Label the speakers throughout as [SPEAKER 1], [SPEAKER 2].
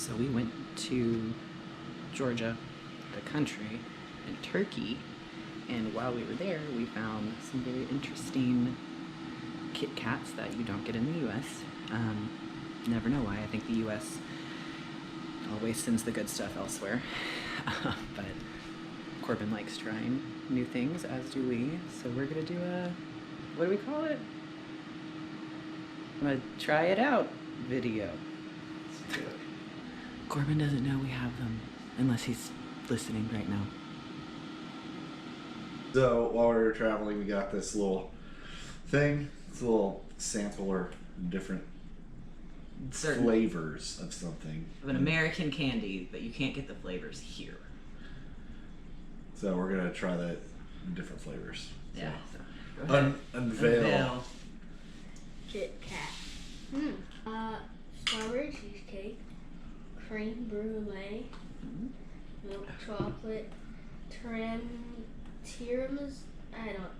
[SPEAKER 1] So we went to Georgia, the country, and Turkey, and while we were there, we found some very interesting Kit Kats that you don't get in the U.S. Never know why. I think the U.S. always sends the good stuff elsewhere. But Corbin likes trying new things, as do we. So we're gonna do a, what do we call it? A try it out video. Corbin doesn't know we have them, unless he's listening right now.
[SPEAKER 2] So while we were traveling, we got this little thing. It's a little sampler, different
[SPEAKER 1] Certain
[SPEAKER 2] flavors of something.
[SPEAKER 1] of an American candy, but you can't get the flavors here.
[SPEAKER 2] So we're gonna try that in different flavors.
[SPEAKER 1] Yeah. So, go ahead.
[SPEAKER 2] Unveil.
[SPEAKER 3] Kit Kat. Strawberry cheesecake, cream brulee, milk chocolate, tiramisu.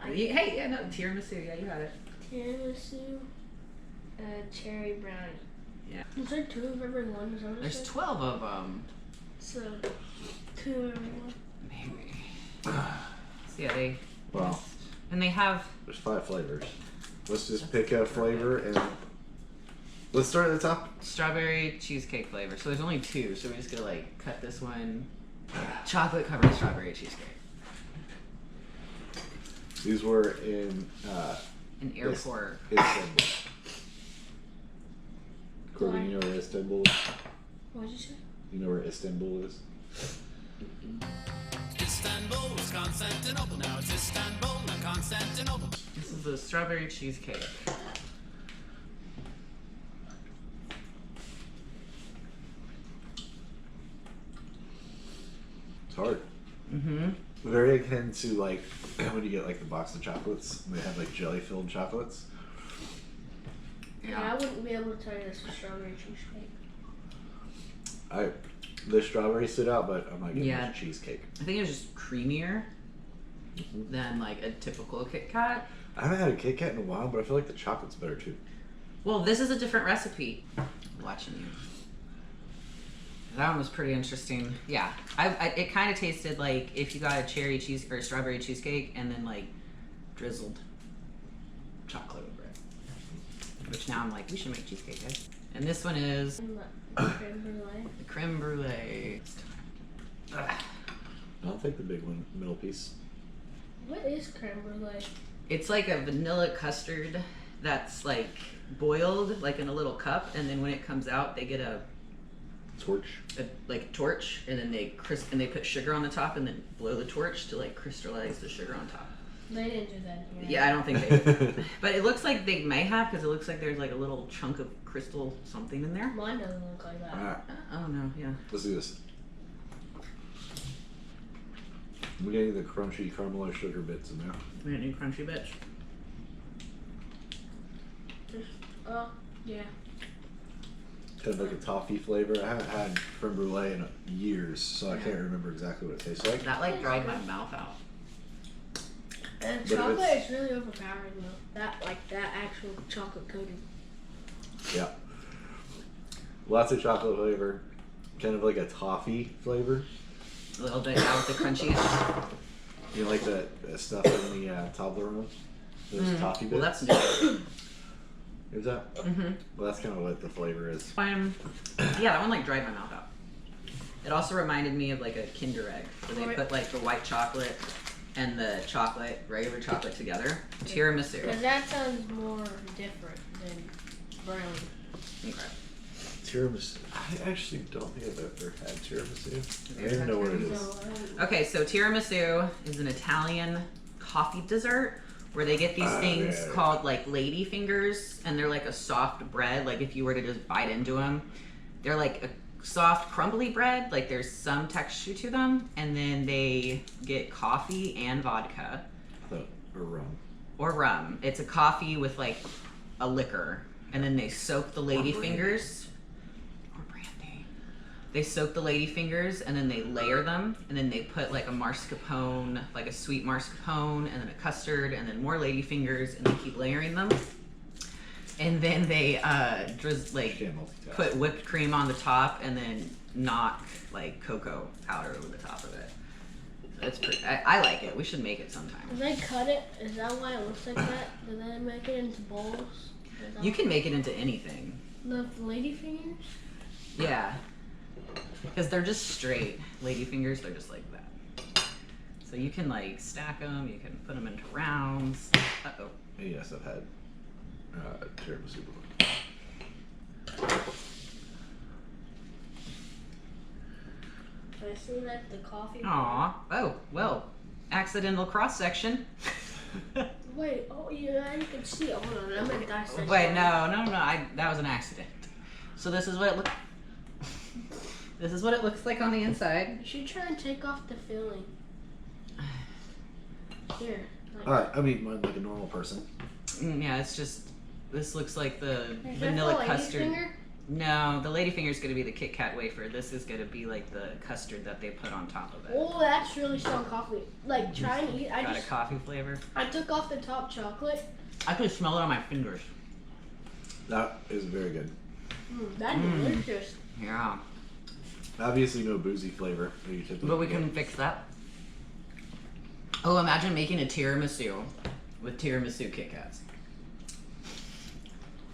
[SPEAKER 1] Hey, yeah, no, tiramisu. Yeah, you had it.
[SPEAKER 3] Tiramisu, cherry brownie.
[SPEAKER 1] Yeah.
[SPEAKER 3] Is there 2 of every one? Is that what it
[SPEAKER 1] There's
[SPEAKER 3] said?
[SPEAKER 1] 12 of them.
[SPEAKER 3] So 2 of every one.
[SPEAKER 1] Maybe. So yeah, they.
[SPEAKER 2] Well,
[SPEAKER 1] And they have.
[SPEAKER 2] there's 5 flavors. Let's just pick a flavor and let's start at the top.
[SPEAKER 1] Strawberry cheesecake flavor. So there's only 2, so we're just gonna like cut this one. Chocolate covered strawberry cheesecake.
[SPEAKER 2] These were in
[SPEAKER 1] An airport.
[SPEAKER 2] Istanbul. Corbin, you know where Istanbul is?
[SPEAKER 3] What did you say?
[SPEAKER 2] You know where Istanbul is?
[SPEAKER 4] Istanbul was Constantinople, now it's Istanbul, not Constantinople.
[SPEAKER 1] This is the strawberry cheesecake.
[SPEAKER 2] It's hard.
[SPEAKER 1] Mm-hmm.
[SPEAKER 2] Very akin to like when you get like the box of chocolates and they have like jelly filled chocolates.
[SPEAKER 3] Yeah, I wouldn't be able to tell you this was strawberry cheesecake.
[SPEAKER 2] The strawberry stood out, but I'm not getting
[SPEAKER 1] Yeah.
[SPEAKER 2] much cheesecake.
[SPEAKER 1] I think it was just creamier than like a typical Kit Kat.
[SPEAKER 2] I haven't had a Kit Kat in a while, but I feel like the chocolate's better too.
[SPEAKER 1] Well, this is a different recipe. I'm watching you. That one was pretty interesting. Yeah, it kind of tasted like if you got a cherry cheese or a strawberry cheesecake and then like drizzled chocolate over it. Which now I'm like, we should make cheesecake, guys. And this one is
[SPEAKER 3] Creme brulee.
[SPEAKER 1] the creme brulee.
[SPEAKER 2] I'll take the big one, middle piece.
[SPEAKER 3] What is creme brulee?
[SPEAKER 1] It's like a vanilla custard that's like boiled like in a little cup, and then when it comes out, they get a
[SPEAKER 2] Torch.
[SPEAKER 1] like torch, and then they put sugar on the top, and then blow the torch to like crystallize the sugar on top.
[SPEAKER 3] They didn't do that here.
[SPEAKER 1] Yeah, I don't think they. But it looks like they may have, because it looks like there's like a little chunk of crystal something in there.
[SPEAKER 3] Mine doesn't look like that.
[SPEAKER 2] Alright,
[SPEAKER 1] Oh no, yeah.
[SPEAKER 2] let's do this. We're getting the crunchy caramelized sugar bits in there.
[SPEAKER 1] We got new crunchy bits.
[SPEAKER 3] Oh, yeah.
[SPEAKER 2] Kind of like a toffee flavor. I haven't had creme brulee in years, so I can't remember exactly what it tastes like.
[SPEAKER 1] That like dried my mouth out.
[SPEAKER 3] And
[SPEAKER 2] But if
[SPEAKER 3] chocolate
[SPEAKER 2] it's-
[SPEAKER 3] is really overpowering though. That actual chocolate coating.
[SPEAKER 2] Yeah. Lots of chocolate flavor. Kind of like a toffee flavor.
[SPEAKER 1] A little bit out with the crunchy.
[SPEAKER 2] You know, like that stuff in the Toblerone? Those toffee bits?
[SPEAKER 1] Well, that's new.
[SPEAKER 2] Is that?
[SPEAKER 1] Mm-hmm.
[SPEAKER 2] Well, that's kind of what the flavor is.
[SPEAKER 1] Yeah, that one like dried my mouth out. It also reminded me of like a Kinder Egg, where they put like the white chocolate and the chocolate, regular chocolate together. Tiramisu.
[SPEAKER 3] Because that sounds more different than brownie.
[SPEAKER 1] Okay.
[SPEAKER 2] Tiramisu. I actually don't think I've ever had tiramisu. I
[SPEAKER 1] Have you
[SPEAKER 2] don't even
[SPEAKER 1] had
[SPEAKER 2] know what it
[SPEAKER 3] No,
[SPEAKER 2] is.
[SPEAKER 1] Okay, so tiramisu is an Italian coffee dessert where they get these things
[SPEAKER 2] yeah.
[SPEAKER 1] called like lady fingers, and they're like a soft bread. Like if you were to just bite into them, they're like a soft crumbly bread. Like there's some texture to them, and then they get coffee and vodka
[SPEAKER 2] Or rum.
[SPEAKER 1] or rum. It's a coffee with like a liquor, and then they soak the lady
[SPEAKER 2] brandy.
[SPEAKER 1] fingers. Or brandy. They soak the lady fingers, and then they layer them, and then they put like a mascarpone, like a sweet mascarpone, and then a custard, and then more lady fingers, and they keep layering them. And then they just
[SPEAKER 2] Can't multitask.
[SPEAKER 1] put whipped cream on the top and then knock like cocoa powder over the top of it. So it's pretty. I like it. We should make it sometime.
[SPEAKER 3] If they cut it, is that why it looks like that? Do they make it into bowls?
[SPEAKER 1] You can make it into anything.
[SPEAKER 3] The lady fingers?
[SPEAKER 1] Yeah. Because they're just straight. Ladyfingers, they're just like that. So you can like stack them, you can put them into rounds. Uh-oh.
[SPEAKER 2] Yes, I've had tiramisu before.
[SPEAKER 3] I see that the coffee.
[SPEAKER 1] Aw. Oh, well. Accidental cross section.
[SPEAKER 3] Wait, oh yeah, you can see it. Hold on, I'm gonna dissect.
[SPEAKER 1] Wait, no. That was an accident. So this is what it looks. This is what it looks like on the inside.
[SPEAKER 3] You should try and take off the filling. Here. Like,
[SPEAKER 2] Alright, I mean, like a normal person.
[SPEAKER 1] Yeah, it's just. This looks like the
[SPEAKER 3] is that
[SPEAKER 1] vanilla
[SPEAKER 3] the lady
[SPEAKER 1] custard.
[SPEAKER 3] finger?
[SPEAKER 1] No, the ladyfinger is going to be the Kit Kat wafer. This is going to be like the custard that they put on top of it.
[SPEAKER 3] Oh, that's really strong coffee. Like, try and eat.
[SPEAKER 1] Got a coffee flavor.
[SPEAKER 3] I took off the top chocolate.
[SPEAKER 1] I can smell it on my fingers.
[SPEAKER 2] That is very good.
[SPEAKER 3] That's delicious.
[SPEAKER 1] Yeah.
[SPEAKER 2] Obviously, no boozy flavor. That you typically
[SPEAKER 1] But we
[SPEAKER 2] get.
[SPEAKER 1] can fix that. Oh, imagine making a tiramisu with tiramisu Kit Kats.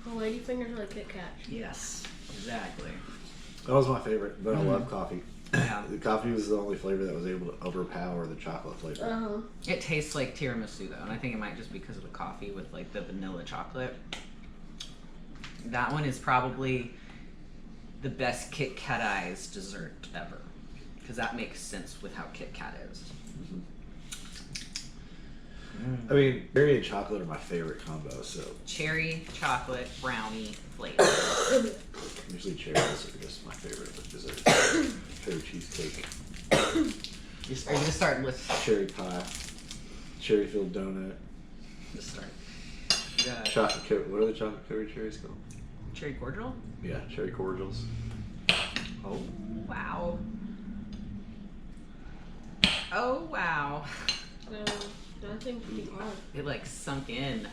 [SPEAKER 3] The lady fingers are like Kit Kats.
[SPEAKER 1] Yes, exactly.
[SPEAKER 2] That was my favorite, but I love coffee.
[SPEAKER 1] Yeah.
[SPEAKER 2] The coffee was the only flavor that was able to overpower the chocolate flavor.
[SPEAKER 3] Uh-huh.
[SPEAKER 1] It tastes like tiramisu though, and I think it might just be because of the coffee with like the vanilla chocolate. That one is probably the best Kit Katized dessert ever, because that makes sense with how Kit Kat is.
[SPEAKER 2] I mean, berry and chocolate are my favorite combo, so
[SPEAKER 1] Cherry, chocolate, brownie flavor.
[SPEAKER 2] usually cherries are just my favorite with dessert. Cherry cheesecake,
[SPEAKER 1] Are you gonna start with?
[SPEAKER 2] cherry pie, cherry filled donut,
[SPEAKER 1] Just start. Yeah.
[SPEAKER 2] chocolate. What are the chocolate covered cherries called?
[SPEAKER 1] Cherry cordial.
[SPEAKER 2] Yeah, cherry cordials.
[SPEAKER 1] Oh wow. Oh wow.
[SPEAKER 3] That thing's pretty hard.
[SPEAKER 1] It like sunk in.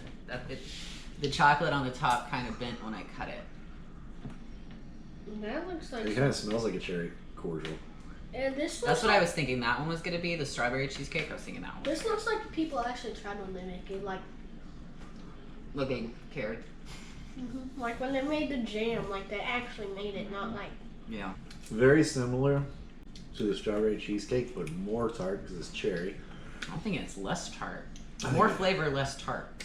[SPEAKER 1] The chocolate on the top kind of bent when I cut it.
[SPEAKER 3] That looks like.
[SPEAKER 2] It kind of smells like a cherry cordial.
[SPEAKER 3] And this looks
[SPEAKER 1] That's what
[SPEAKER 3] like,
[SPEAKER 1] I was thinking that one was gonna be, the strawberry cheesecake. I was thinking that one.
[SPEAKER 3] This looks like people actually tried when they make it. Like,
[SPEAKER 1] Looking cared.
[SPEAKER 3] like when they made the jam, like they actually made it, not like.
[SPEAKER 1] Yeah.
[SPEAKER 2] Very similar to the strawberry cheesecake, but more tart because it's cherry.
[SPEAKER 1] I'm thinking it's less tart.
[SPEAKER 2] I think
[SPEAKER 1] More
[SPEAKER 2] it-
[SPEAKER 1] flavor, less tart.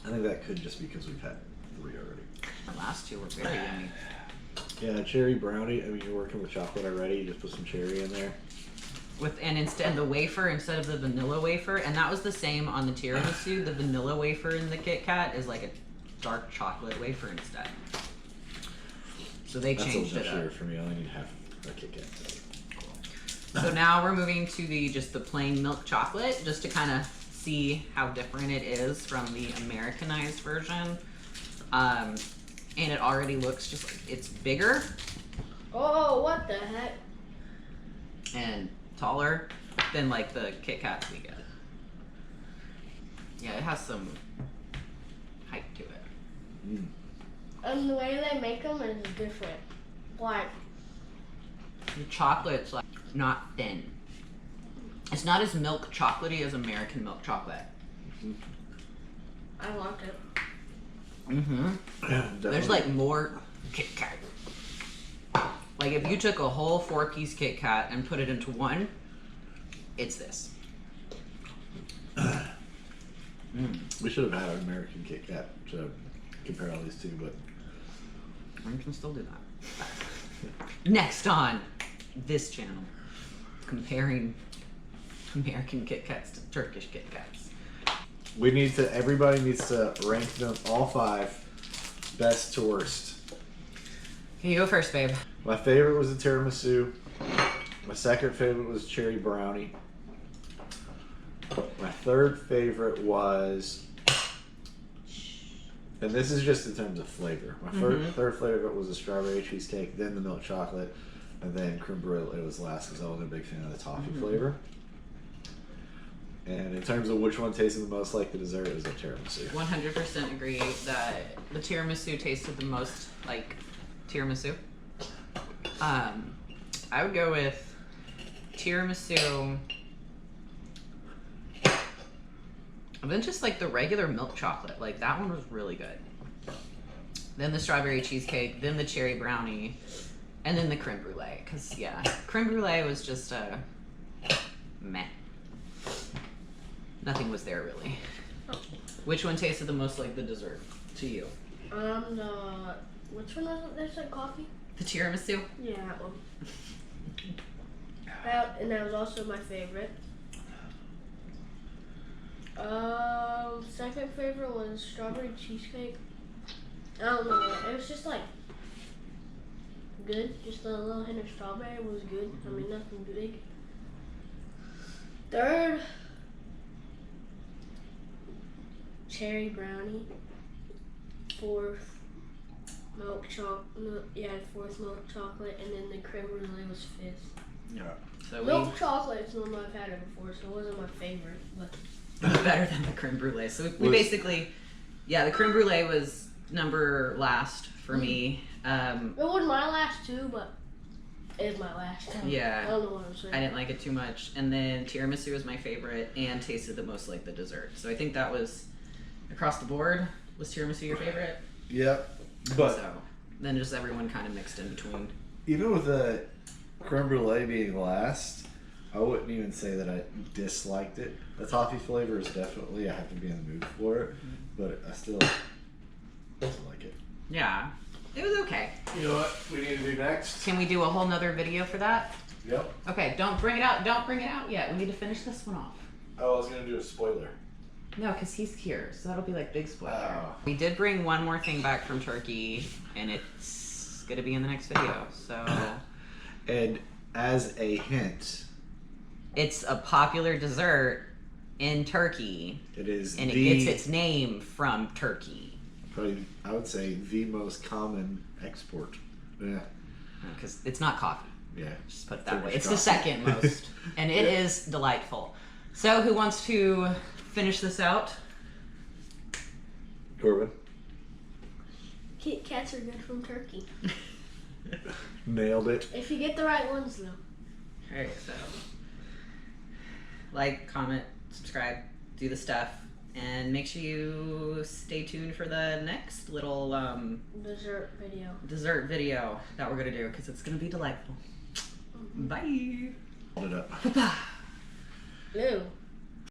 [SPEAKER 2] I think that could just be because we've had 3 already.
[SPEAKER 1] The last two were very yummy.
[SPEAKER 2] Yeah, cherry brownie. I mean, you're working with chocolate already. You just put some cherry in there.
[SPEAKER 1] Instead the wafer instead of the vanilla wafer, and that was the same on the tiramisu. The vanilla wafer in the Kit Kat is like a dark chocolate wafer instead. So they
[SPEAKER 2] That's a
[SPEAKER 1] changed
[SPEAKER 2] little
[SPEAKER 1] it up.
[SPEAKER 2] sugar for me. I only need half a Kit Kat.
[SPEAKER 1] So now we're moving to the plain milk chocolate, just to kind of see how different it is from the Americanized version. And it already looks just like it's bigger
[SPEAKER 3] Oh, what the heck?
[SPEAKER 1] and taller than like the Kit Kats we get. Yeah, it has some height to it.
[SPEAKER 2] Mm.
[SPEAKER 3] And the way they make them is different. Like,
[SPEAKER 1] The chocolate's like not thin. It's not as milk chocolatey as American milk chocolate.
[SPEAKER 3] I like it.
[SPEAKER 1] Mm-hmm.
[SPEAKER 2] Definitely.
[SPEAKER 1] There's like more Kit Kat. Like if you took a whole 4-piece Kit Kat and put it into one, it's this.
[SPEAKER 2] We should have had an American Kit Kat to compare all these two, but
[SPEAKER 1] We can still do that. Next on this channel, comparing American Kit Kats to Turkish Kit Kats.
[SPEAKER 2] everybody needs to rank them all 5 best to worst.
[SPEAKER 1] Here you go first, babe.
[SPEAKER 2] My favorite was the tiramisu. My second favorite was cherry brownie. My third favorite was, and this is just in terms of flavor. My third favorite was the strawberry cheesecake, then the milk chocolate, and then creme brulee was last because I wasn't a big fan of the toffee flavor. And in terms of which one tasted the most like the dessert, it was a tiramisu.
[SPEAKER 1] 100% agree that the tiramisu tasted the most like tiramisu. I would go with tiramisu, and then just like the regular milk chocolate. Like that one was really good. Then the strawberry cheesecake, then the cherry brownie, and then the creme brulee. Cause yeah, creme brulee was just meh. Nothing was there really. Which one tasted the most like the dessert to you?
[SPEAKER 3] Which one was it? There's like coffee.
[SPEAKER 1] The tiramisu?
[SPEAKER 3] Yeah, that one. And that was also my favorite. Second favorite was strawberry cheesecake. I don't know. It was just like good. Just a little hint of strawberry was good. I mean, nothing big. Third, cherry brownie. Fourth, milk chocolate. Yeah, fourth milk chocolate, and then the creme brulee was fifth.
[SPEAKER 2] Yeah.
[SPEAKER 1] So
[SPEAKER 3] Milk chocolate is one I've had it before, so it wasn't my favorite, but
[SPEAKER 1] better than the creme brulee. So we basically, yeah, the creme brulee was number last for me.
[SPEAKER 3] it wasn't my last two, but it is my last two.
[SPEAKER 1] Yeah.
[SPEAKER 3] I don't know what I'm saying.
[SPEAKER 1] I didn't like it too much. And then tiramisu was my favorite and tasted the most like the dessert. So I think that was across the board. Was tiramisu your favorite?
[SPEAKER 2] Yep. But
[SPEAKER 1] so then just everyone kind of mixed in between.
[SPEAKER 2] even with the creme brulee being last, I wouldn't even say that I disliked it. The toffee flavor is definitely, I have to be in the mood for it, but I still like it.
[SPEAKER 1] Yeah, it was okay.
[SPEAKER 2] You know what we need to do next?
[SPEAKER 1] Can we do a whole nother video for that?
[SPEAKER 2] Yep.
[SPEAKER 1] Okay, don't bring it out. Don't bring it out yet. We need to finish this one off.
[SPEAKER 2] Oh, I was going to do a spoiler.
[SPEAKER 1] No, because he's here, so that'll be like big spoiler.
[SPEAKER 2] Oh.
[SPEAKER 1] We did bring one more thing back from Turkey, and it's gonna be in the next video. So
[SPEAKER 2] And as a hint,
[SPEAKER 1] it's a popular dessert in Turkey,
[SPEAKER 2] it is
[SPEAKER 1] and it
[SPEAKER 2] the,
[SPEAKER 1] gets its name from Turkey.
[SPEAKER 2] probably, I would say, the most common export. Yeah.
[SPEAKER 1] Because it's not coffee.
[SPEAKER 2] Yeah.
[SPEAKER 1] Just put it that way.
[SPEAKER 2] Turkish
[SPEAKER 1] It's the
[SPEAKER 2] coffee.
[SPEAKER 1] second most, and it is delightful. So who wants to finish this out?
[SPEAKER 2] Corbin?
[SPEAKER 3] Kit Kats are good from Turkey.
[SPEAKER 2] Nailed it.
[SPEAKER 3] If you get the right ones, though.
[SPEAKER 1] Alright, so like, comment, subscribe, do the stuff, and make sure you stay tuned for the next little
[SPEAKER 3] Dessert video.
[SPEAKER 1] dessert video that we're gonna do, because it's gonna be delightful. Bye.
[SPEAKER 2] Hold it up.
[SPEAKER 1] Bye.
[SPEAKER 3] Ew.